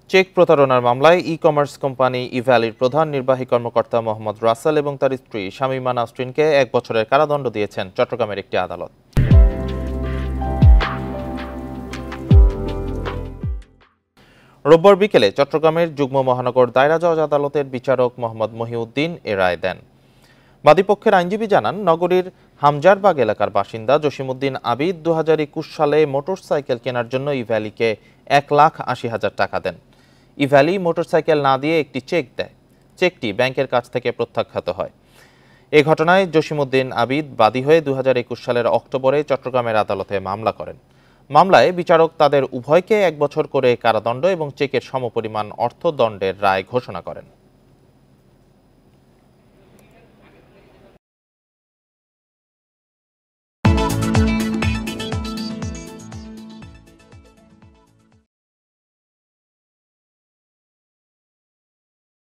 Check প্রতারণার মামলায় e-commerce company ইভ্যালির প্রধান নির্বাহী কর্মকর্তা মোহাম্মদ রাসেল এবং তার স্ত্রী শামীমা নাসরিনকে ১ বছরের কারাদণ্ড দিয়েছেন চট্টগ্রামের একটি আদালত। রোববার বিকেলে চট্টগ্রামের যুগ্ম মহানগর দায়রা জজ আদালতের বিচারক মোহাম্মদ মহিউদ্দিন এ রায় দেন। বাদীপক্ষের আইনজীবী জানান, নগরীর হামজারবাগ এলাকার বাসিন্দা জসিমউদ্দিন আবিদ ২০২১ সালে মোটরসাইকেল কেনার জন্য ইভ্যালিকে ১,৮০,০০০ টাকা দেন। ইভ্যালি মোটরসাইকেল না দিয়ে একটি চেক দেয়। চেকটি ব্যাংকের কাছ থেকে প্রত্যাখ্যাত হয়। এ ঘটনায় জসিমউদ্দিন আবিদ বাদী হয়ে ২০২১ সালের অক্টোবরে চট্টগ্রামের আদালতে মামলা করেন। মামলায় বিচারক তাদের উভয়কে ১ বছর করে কারাদণ্ড এবং চেকের সমপরিমাণ অর্থদণ্ডের রায় ঘোষণা করেন।